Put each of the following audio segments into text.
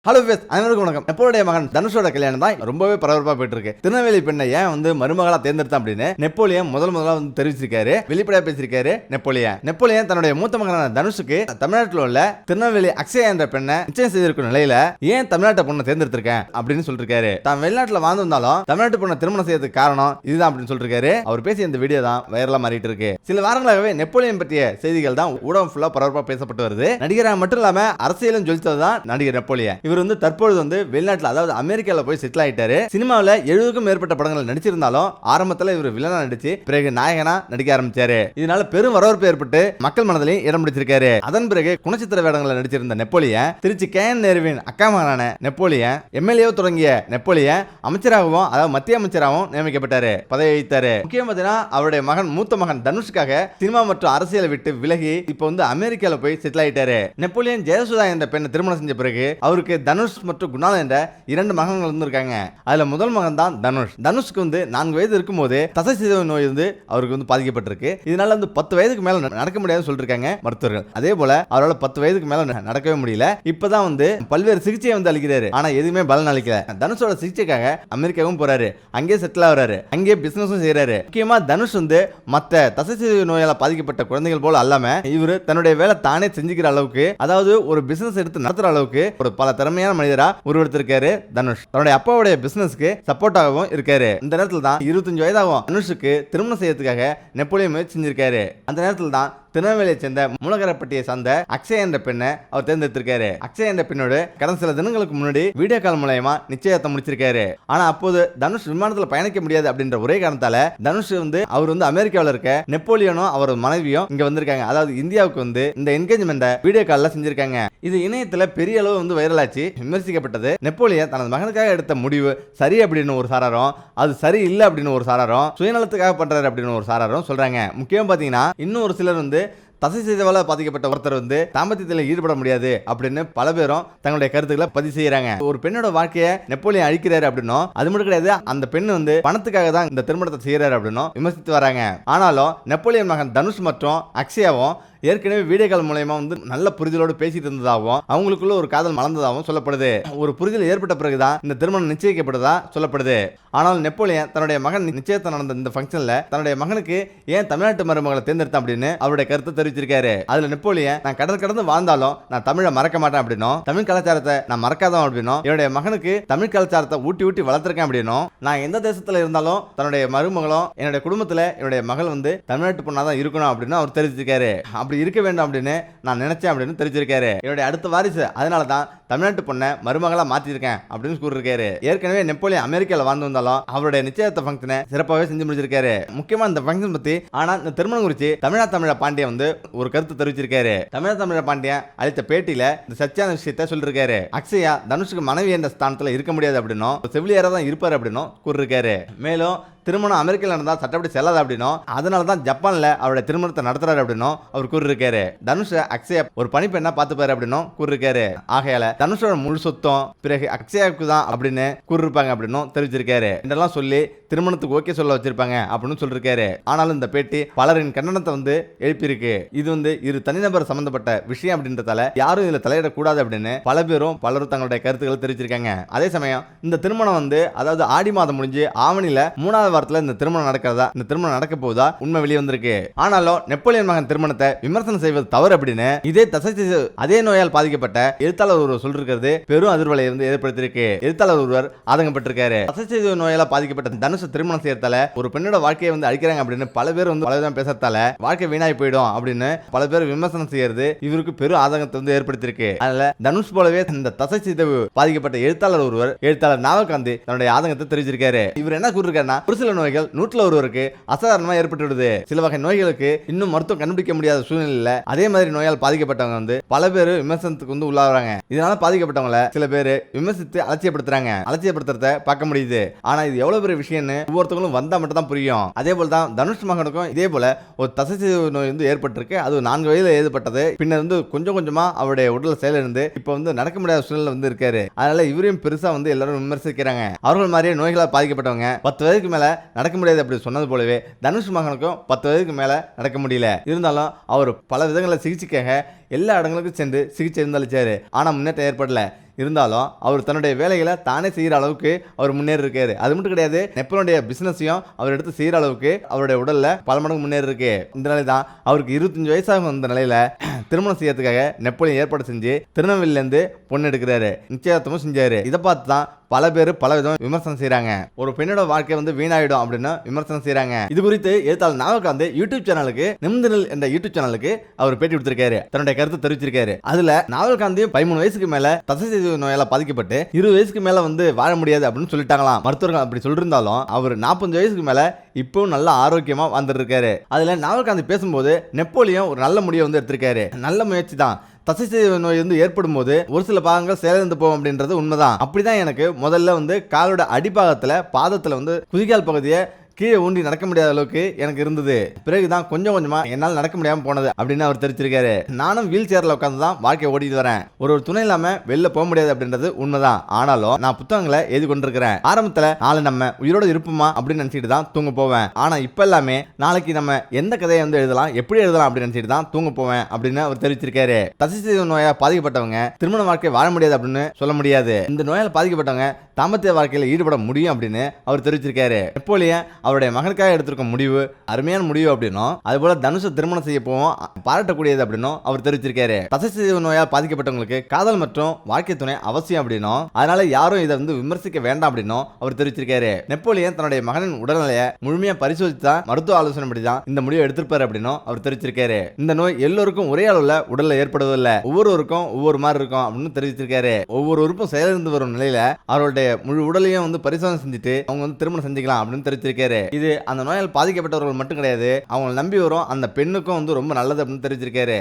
Hello base அனைவருக்கும் வணக்கம். நெப்போலிய மகன் தனுஷோட கல்யாணம் தான் ரொம்பவே பரபரப்பா போயிட்டு இருக்கு. திருநெல்வேலி பெண்ணை ஏன் மருமகளா தேர்ந்தெடுத்தான் அப்படின்னு நெப்போலியன் முதல்ல தெரிவிச்சிருக்காரு, வெளிப்படையா பேசியிருக்காரு. நெப்போலியன் தன்னுடைய மூத்த மகனான தனுஷுக்கு தமிழ்நாட்டில் உள்ள திருநெல்வேலி அக்ஷயா என்ற பெண்ணை நிச்சயம் செய்திருக்கும் நிலையில ஏன் தமிழ்நாட்டை பொண்ணை தேர்ந்தெடுத்திருக்கேன் அப்படின்னு சொல்லிருக்காரு. தான் வெளிநாட்டுல வாழ்ந்திருந்தாலும் தமிழ்நாட்டு பொண்ணை திருமணம் செய்யறதுக்கு காரணம் இதுதான் அப்படின்னு சொல்லிருக்காரு. அவர் பேசிய இந்த வீடியோ தான் வைரலா மாறிட்டு இருக்கு. சில வாரங்களாகவே நெப்போலியன் பற்றிய செய்திகள் தான் ஊடகம் ஃபுல்லா பரபரப்பா பேசப்பட்டு வருது. நடிகராக மட்டும் இல்லாம அரசியலும் ஜொலித்ததுதான் நடிகர் நெப்போலியன். இவர் தற்பொழுது வெளிநாட்டுல அதாவது அமெரிக்கால போய் செட்டில் ஆயிட்டாரு. சினிமாவில் 70க்கும் மேற்பட்ட படங்கள் நடிச்சிருந்தாலும் ஆரம்பத்தில் இவர் வில்லனா நடிச்சு பிறகு நாயகனா நடிக்க ஆரம்பிச்சாரு. இதனால பெரும் வரவேற்பு ஏற்பட்டு மக்கள் மனதிலையும் இடம் பிடிச்சிருக்காரு. அதன் பிறகு குணச்சித்திர வேடங்களை நடிச்சிருந்த நெப்போலியன் திருச்சி KN நேருவின் அக்கா மகனான நெப்போலியன் எம்எல்ஏ தொடங்கிய நெப்போலியன் அமைச்சராகவும் அதாவது மத்திய அமைச்சராகவும் நியமிக்கப்பட்டாரு, பதவி வகித்தாரு. முக்கியம் பார்த்தீங்கன்னா அவருடைய மூத்த மகன் தனுஷுக்காக சினிமா மற்றும் அரசியலை விட்டு விலகி இப்போ அமெரிக்கால போய் செட்டில் ஆயிட்டாரு. நெப்போலியன் ஜெயசுதா என்ற பெண்ணை திருமணம் செஞ்ச பிறகு அவருக்கு தனுஷ் மற்றும் குணால் என்ற 2 மகன்கள் இருக்காங்க. அதுல முதல் மகன் தான் தனுஷ். தனுஷ்க்கு 4 வயது இருக்கும்போது தசை சிதைவு நோய் அவருக்கு பாதிக்கப்பட்டிருக்கு. இதனால 10 வயதுக்கு மேல நடக்க முடியாதுன்னு சொல்லிருக்காங்க மருத்துவர்கள். அதே போல அவரால் 10 வயதுக்கு மேல நடக்கவே முடியல. இப்பதான் பல்வேறு சிகிச்சையை அளிக்கிறாரு. ஆனா எதுவுமே பலன் அளிக்கல. தனுஷோட சிகிச்சைக்காக அமெரிக்காவும் போறாரு, அங்கே செட்டில் ஆகுறாரு, அங்கே பிசினஸும் செய்யறாரு. முக்கியமா தனுஷ் மத்த தசை சிதைவு நோயால பாதிக்கப்பட்ட குழந்தைகள் போல அல்லாம இவர் தன்னுடைய வேலை தானே செஞ்சுக்கிற அளவுக்கு, அதாவது ஒரு பிசினஸ் எடுத்து நடத்துற அளவுக்கு ஒரு பல திறமையான மனிதரா உருவெடுத்திருக்காரு தனுஷ். தன்னுடைய அப்பாவுடைய பிசினஸ்க்கு சப்போர்ட்டாகவும் இருக்காரு. இந்த நேரத்தில் தான் 25 வயதாகும் தனுஷுக்கு திருமணம் செய்யறதுக்காக நெப்போலியன் முயற்சி செஞ்சிருக்காரு. அந்த நேரத்தில் தான் திருநெல்வேலியை சேர்ந்த மூலகரப்பட்டியை சார்ந்த அக்ஷயா என்ற பெண்ணை அவர் தேர்ந்தெடுத்திருக்காரு. அக்ஷயா என்ற பெண்ணோடு கடந்த சில தினங்களுக்கு முன்னாடி வீடியோ கால் மூலமா நிச்சயத்தை முடிச்சிருக்காரு. ஆனா அப்போது தனுஷ் விமானத்தில் பயணிக்க முடியாது அப்படின்ற ஒரே காரணத்தால தனுஷ் அவர் அமெரிக்காவில் இருக்க நெப்போலியனும் அவரது மனைவியும் இங்க வந்திருக்காங்க. அதாவது இந்தியாவுக்கு இந்த என்கேஜ்மெண்ட வீடியோ கால்ல செஞ்சிருக்காங்க. இது இணையத்துல பெரிய அளவு வைரலாச்சு, விமர்சிக்கப்பட்டது. நெப்போலியன் தனது மகனுக்காக எடுத்த முடிவு சரி அப்படின்னு ஒரு சாராரம், அது சரி இல்லை அப்படின்னு ஒரு சாராரம், சுயநலத்துக்காக பண்றாரு அப்படின்னு ஒரு சாராரம் சொல்றாங்க. முக்கியம் பாத்தீங்கன்னா இன்னும் ஒரு சிலர் தசை சிதைவால பாதிக்கப்பட்ட ஒருத்தர் தாம்பத்தியத்தில் ஈடுபட முடியாது அப்படின்னு பல பேரும் தங்களுடைய கருத்துக்களை பதிவு செய்யறாங்க. ஒரு பெண்ணோட வாழ்க்கையை நெப்போலியன் அழிக்கிறாரு அப்படின்னும், அது மட்டும் கிடையாது அந்த பெண்ணு பணத்துக்காக தான் இந்த திருமணத்தை செய்யறாரு அப்படின்னும் விமர்சித்து வராங்க. ஆனாலும் நெப்போலியன் மகன் தனுஷ் மற்றும் அக்ஷயாவும் ஏற்கனவே வீடியோ கால் மூலமா நல்ல புரிதலோடு பேசிட்டு இருந்ததாகவும் அவங்களுக்குள்ள ஒரு காதல் மலர்ந்ததாகவும் சொல்லப்படுது. ஒரு புரிதல் ஏற்பட்ட பிறகுதான் இந்த திருமணம் நிச்சயிக்கப்பட்டதா சொல்லப்படுது. ஆனால் நெப்போலியன் தன்னுடைய மகன் நிச்சயத்தை நடந்த இந்த ஃபங்க்ஷன்ல தன்னுடைய மகனுக்கு ஏன் தமிழ்நாட்டு மருமகளை தேர்ந்தெடுத்தான் அப்படின்னு அவருடைய கருத்தை தெரிவிச்சிருக்காரு. அதுல நெப்போலியன் நான் கடல் கடந்து வாழ்ந்தாலும் நான் தமிழை மறக்க மாட்டேன் அப்படின்னும், தமிழ் கலாச்சாரத்தை நான் மறக்காதான் அப்படின்னும், என்னுடைய மகனுக்கு தமிழ் கலாச்சாரத்தை ஊட்டி ஊட்டி வளர்த்திருக்கேன் அப்படின்னும், நான் எந்த தேசத்துல இருந்தாலும் தன்னுடைய மருமகளும் என்னுடைய குடும்பத்துல என்னுடைய மகள் தமிழ்நாட்டு பொண்ணாதான் இருக்கணும் அப்படின்னு அவர் தெரிவிச்சிருக்காரு. அப்படி இருக்க வேண்டும் அப்படின்னு நான் நினைச்சேன் அப்படின்னு தெரிஞ்சிருக்காரு. என்னுடைய அடுத்த வாரிசு, அதனால தான் தமிழ்நாட்டு பொண்ணை மருமகளா மாத்திருக்கேன் அப்படின்னு கூறியிருக்காரு. ஏற்கனவே நெப்போலியன் அமெரிக்கால வாழ்ந்து வந்தாலும் அவருடைய நிச்சயத்த ஃபங்க்ஷனை சிறப்பாகவே செஞ்சு முடிச்சிருக்காரு. முக்கியமா இந்த ஃபங்க்ஷன் பத்தி இந்த திருமணம் குறித்து தமிழ பாண்டியன் ஒரு கருத்து தெரிவிச்சிருக்காரு. தமிழ பாண்டியன் அளித்த பேட்டியில இந்த சச்சியான விஷயத்தை சொல்லிருக்காரு. அக்ஷயா தனுஷுக்கு மனைவி என்ற ஸ்தானத்துல இருக்க முடியாது அப்படின்னும், செவிலியரா தான் இருப்பாரு அப்படின்னும் கூறியிருக்காரு. மேலும் திருமணம் அமெரிக்காவில் நடந்தால் சட்டப்படி செல்லாது அப்படின்னும், அதனால தான் ஜப்பான்ல அவருடைய திருமணத்தை நடத்துறாரு அப்படின்னும் அவர் கூறியிருக்காரு. தனுஷ அக்ஷயா ஒரு பணிப்பெண்ணா பார்த்துப்பாரு அப்படின்னும் கூறியிருக்காரு. ஆகையால தனுஷோட முழு சொத்தம் பிறகு அக்ஷயாவுக்கு தான் அப்படின்னு கூறியிருப்பாங்க அப்படின்னும் தெரிவிச்சிருக்காரு. இதெல்லாம் சொல்லி திருமணத்துக்கு ஓகே சொல்ல வச்சிருப்பாங்க அப்படின்னு சொல்லிருக்காரு. ஆனாலும் இந்த பேட்டி பலரின் கண்டனத்தை எழுப்பியிருக்கு. இது இரு தனிநபர் சம்பந்தப்பட்ட விஷயம் அப்படின்றதால யாரும் இதுல தலையிடக்கூடாது அப்படின்னு பலரும் தங்களுடைய கருத்துக்களை தெரிவிச்சிருக்காங்க. அதே சமயம் இந்த திருமணம் அதாவது ஆடி மாதம் முடிஞ்சு ஆவணியில 3வது வாரத்துல இந்த திருமணம் நடக்க போகுதா உண்மை வெளியே வந்திருக்கு. ஆனாலும் நெப்போலியன் மகன் திருமணத்தை விமர்சனம் செய்வது தவறு அப்படின்னு அதே நோயால் பாதிக்கப்பட்ட எழுத்தாளர் ஒருவர் சொல்லிருக்கிறது பெரும் அதிர்வலை ஏற்படுத்தியிருக்கு. எழுத்தாளர் ஒருவர் ஆதங்கப்பட்டிருக்காரு. தசை சிதைவு நோயால பாதிக்கப்பட்ட தனுஷ திருமணம் செய்யறதால ஒரு பெண்ணோட வாழ்க்கையை அழிக்கிறாங்க அப்படின்னு பல பேர் பலவிதம் பேசறதால வாழ்க்கை வீணாய் போயிடும் அப்படின்னு பல பேர் விமர்சனம் செய்யறது இவருக்கு பெரும் ஆதங்கத்தை ஏற்படுத்தியிருக்கு. அதனால தனுஷ் போலவே இந்த தசை சிதைவு பாதிக்கப்பட்ட எழுத்தாளர் நாவல்காந்தி தன்னுடைய ஆதங்கத்தை தெரிவிச்சிருக்காரு. இவர் என்ன கூறிருக்காருன்னா, சில நோய்கள் 100ல் ஒருவருக்கு அசாதாரணமா ஏற்பட்டுவிடுது. சில வகை நோய்களுக்கு இன்னும் மருத்துவம் கண்டுபிடிக்க முடியாத சூழ்நிலையில அதே மாதிரி நோயால் பாதிக்கப்பட்டவங்க பல பேர் விமர்சனத்துக்கு உள்ளாகிறாங்க. இதனால பாதிக்கப்பட்டவங்கள சில பேர் விமர்சித்து அலட்சியப்படுத்துறத பார்க்க முடியுது. ஆனா இது எவ்வளவு பெரிய விஷயம்னு ஒவ்வொருத்தவங்களும் வந்தா மட்டும் தான் புரியும். அதே போல தான் தனுஷ் மகனுக்கும் இதே போல ஒரு தசை சிதைவு நோய் ஏற்பட்டிருக்கு. அது 4 வயதுல ஏற்பட்டது. பின்னர் கொஞ்சம் கொஞ்சமா அவருடைய உடல் செயலிழந்து இப்ப நடக்க முடியாத சூழ்நிலை இருக்காரு. அதனால இவரையும் பெருசா எல்லாரும் விமர்சிக்கிறாங்க. அவர்கள் மாதிரியே நோய்களால் பாதிக்கப்பட்டவங்க 10 வயதுக்கு மேல நடக்க முடியாது அப்படி சொன்னது போலவே தனுஷ் மகனுக்கும் 10 வயதுக்கு மேல நடக்க முடியல. இருந்தாலும் அவர் பல விதங்களில் சிகிச்சைக்காக எல்லா இடங்களுக்கும் சென்று சிகிச்சை இருந்தளிச்சாரு. ஆனா முன்னேற்றம் ஏற்படல. இருந்தாலும் அவர் தன்னுடைய வேலைகளை தானே செய்யற அளவுக்கு அவர் முன்னேறி இருக்காரு. அது மட்டும் கிடையாது, நெப்போலியனுடைய பிசினஸையும் அவர் எடுத்து செய்யற அளவுக்கு அவருடைய உடல்ல பல மடங்கு முன்னேறி இருக்கு. இந்த நிலை தான் அவருக்கு 25 வயசாக வந்த நிலையில திருமணம் செய்யறதுக்காக நெப்போலியன் ஏற்பாடு செஞ்சு திருநெல்வேலியில இருந்து பொண்ணு எடுக்கிறாரு, நிச்சயதார்த்தமும் செஞ்சாரு. இதை பார்த்து தான் பல பேர் பல விதம் விமர்சனம் செய்யறாங்க. ஒரு பெண்ணோட வாழ்க்கை வீணாயிடும் அப்படின்னு விமர்சனம் செய்யறாங்க. இது குறித்து எழுத்தாளர் நாவல்காந்த் யூடியூப் சேனலுக்கு நிமிர்ந்தநில் என்ற யூடியூப் சேனலுக்கு அவர் பேட்டி கொடுத்திருக்காரு, தன்னுடைய கருத்து தெரிவிச்சிருக்காரு. அதுல நாவல்காந்த் 13 வயசுக்கு மேல தசைசிதைவு நோயால பாதிக்கப்பட்டு 20 வயசுக்கு மேல வாழ முடியாது அப்படின்னு சொல்லிட்டாங்களாம். மருத்துவர்கள் அப்படி சொல்லிருந்தாலும் அவர் 45 வயசுக்கு மேல இப்பவும் நல்ல ஆரோக்கியமா வந்துட்டு இருக்காரு. அதுல நாவல்காந்த் பேசும்போது நெப்போலியன் ஒரு நல்ல முடிவை எடுத்திருக்காரு. நல்ல முயற்சி தான். தசைசிதைவு நோய் ஏற்படும் போது ஒரு சில பாகங்கள் செயலிழந்து போகும் அப்படின்றது உண்மைதான். அப்படிதான் எனக்கு முதல்ல காலோட அடிப்பாகத்துல பாதத்துல குதிகால் பகுதியை கீழே ஊண்டி நடக்க முடியாத அளவுக்கு எனக்கு இருந்தது. பிறகுதான் கொஞ்சம் கொஞ்சமா என்னால் நடக்க முடியாம போனது அப்படின்னு அவர் தெரிவிச்சிருக்காரு. நானும் வீல் சேர்ல உட்காந்து தான் வாழ்க்கையை ஓடிட்டு வரேன். ஒரு துணை இல்லாம வெளில போக முடியாது அப்படின்றது உண்மைதான். ஆனாலும் நான் புத்தகங்களை எழுதி கொண்டிருக்கிறேன். ஆரம்பத்துல நாளை நம்ம உயிரோட இருப்போமா அப்படின்னு நினைச்சிட்டு தான் தூங்க போவேன். ஆனா இப்ப எல்லாமே நாளைக்கு நம்ம எந்த கதையை எழுதலாம், எப்படி எழுதலாம் அப்படின்னு நினைச்சிட்டு தான் தூங்க போவேன் அப்படின்னு அவர் தெரிவிச்சிருக்காரு. தசைசிதைவு நோயா பாதிக்கப்பட்டவங்க திருமண வாழ்க்கை வாழ முடியாது அப்படின்னு சொல்ல முடியாது. இந்த நோயால் பாதிக்கப்பட்டவங்க தாம்பத்திய வாழ்க்கையில் ஈடுபட முடியும் அப்படின்னு அவர் தெரிவிச்சிருக்காரு. நெப்போலியன் அவருடைய மகனுக்காக எடுத்திருக்க முடிவு அருமையான முடிவு அப்படின்னும், அதுபோல தனுஷை திருமணம் செய்ய போவோம் பாராட்டக்கூடியது அப்படின்னும் அவர் தெரிவிச்சிருக்காரு. தசைசிதைவு நோயால் பாதிக்கப்பட்டவங்களுக்கு காதல் மற்றும் வாழ்க்கை துணை அவசியம் அப்படின்னும், அதனால யாரும் இதை விமர்சிக்க வேண்டாம் அப்படின்னும் அவர் தெரிவிச்சிருக்காரு. நெப்போலியன் தன்னுடைய மகனின் உடல்நிலையை முழுமையா பரிசோதித்து தான் மருத்துவ ஆலோசனை படிதான் இந்த முடிவை எடுத்திருப்பாரு அப்படின்னும் அவர் தெரிவிச்சிருக்காரு. இந்த நோய் எல்லோருக்கும் ஒரே அளவுல உடல்ல ஏற்படுவதில்லை, ஒவ்வொருவருக்கும் ஒவ்வொரு மாதிரி இருக்கும் அப்படின்னு தெரிவிச்சிருக்காரு. ஒவ்வொரு உறுப்பும் செயலிழந்து வரும் நிலையில அவருடைய முழு உடலையும் பரிசோதனை செஞ்சுட்டு அவங்க திருமணம் செஞ்சுக்கலாம் அப்படின்னு தெரிவிச்சிருக்காரு. இது அந்த நோயால் பாதிக்கப்பட்டவர்கள் மட்டும் கிடையாது, அவங்க நம்பி வரும் அந்த பெண்ணுக்கும் ரொம்ப நல்லது அப்படின்னு தெரிவிச்சிருக்காரு.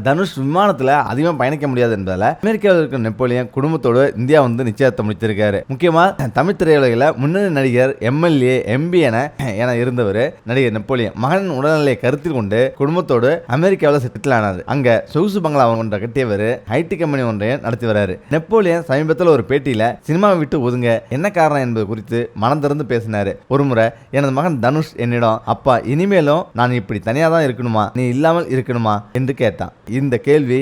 தனுஷ் விமானத்துல அதிகமா பயணிக்க முடியாது என்பதால அமெரிக்காவில் இருக்கிற நெப்போலியன் குடும்பத்தோடு இந்தியா நிச்சயத்தை முடித்திருக்காரு. முக்கியமா தமிழ் திரையுலகில் முன்னணி நடிகர், எம்எல்ஏ, எம்பி என இருந்தவர் நடிகர் நெப்போலியன் மகனின் உடல்நிலையை கருத்தில் கொண்டு குடும்பத்தோடு அமெரிக்காவில் செட்டில் ஆனார். அங்க சொகுசு பங்களா ஒன்றை கட்டியவர் ஐடி கம்பெனி ஒன்றையும் நடத்தி வராரு. நெப்போலியன் சமீபத்தில் ஒரு பேட்டியில சினிமாவை விட்டு ஒதுங்க என்ன காரணம் என்பது குறித்து மனம் திறந்து பேசினாரு. ஒருமுறை எனது மகன் தனுஷ் என்னிடம், அப்பா இனிமேலும் நான் இப்படி தனியா தான் இருக்கணுமா, நீ இல்லாமல் இருக்கணுமா என்று கேட்டான். இந்த கேள்வி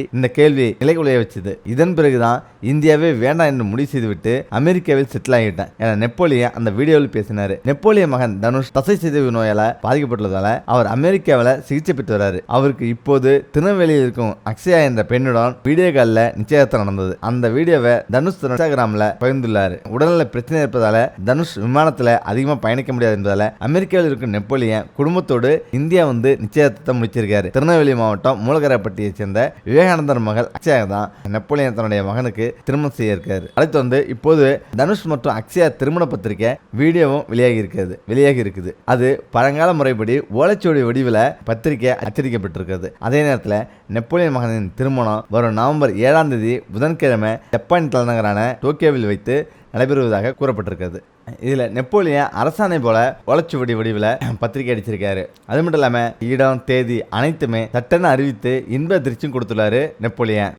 நிலைகுலைய வச்சது. இதன் பிறகுதான் இந்தியாவே வேண்டாம் என்று முடிவு செய்துவிட்டு அமெரிக்காவில் செட்டில் ஆகிட்டேன் என நெப்போலியன் அந்த வீடியோவில் பேசினாரு. நெப்போலியன் மகன் தனுஷ் தசைசிதைவு நோயால பாதிக்கப்பட்டுள்ளதால அவர் அமெரிக்காவில் சிகிச்சை பெற்று வராரு. அவருக்கு இப்போது திருநெல்வேலியில் இருக்கும் அக்ஷயா என்ற பெண்ணுடன் வீடியோ காலில் நிச்சயதார்த்தம் நடந்தது. அந்த வீடியோவை தனுஷ் இன்ஸ்டாகிராம்ல பகிர்ந்துள்ளார். உடல்நல பிரச்சனை இருப்பதால தனுஷ் விமானத்துல அதிகமா பயணிக்க முடியாது என்பதால அமெரிக்காவில் இருக்கும் நெப்போலியன் குடும்பத்தோடு இந்தியா நிச்சயதார்த்தத்தை முடிச்சிருக்காரு. திருநெல்வேலி மாவட்டம் மூலகரப்பட்டியை சேர்ந்த விவேகானந்தர் மகள் அக்ஷயா தான் நெப்போலியன் தன்னுடைய மகனுக்கு திருமணம் செய்ய இருக்காரு. அடுத்து இப்போது தனுஷ் மற்றும் அக்ஷயா திருமண பத்திரிகை வீடியோவும் வெளியாகி இருக்குது. அது பழங்கால முறைப்படி ஓலைச்சுவடி வடிவில் பத்திரிகை அச்சடிக்கப்பட்டிருக்கிறது. அதே நேரத்தில் நெப்போலியன் மகனின் திருமணம் வரும் நவம்பர் 7ஆம் தேதி புதன்கிழமை ஜப்பான் தலைநகரான டோக்கியோவில் வைத்து நடைபெறுவதாக கூறப்பட்டிருக்கிறது. இதில் நெப்போலியன் அரசாணை போல ஓலைச்சுவடி வடிவில் பத்திரிகை அடிச்சிருக்காரு. அது மட்டும் இல்லாமல் இடம், தேதி அனைத்துமே சட்டென அறிவித்து இன்ப அதிர்ச்சியும் கொடுத்துள்ளாரு நெப்போலியன்.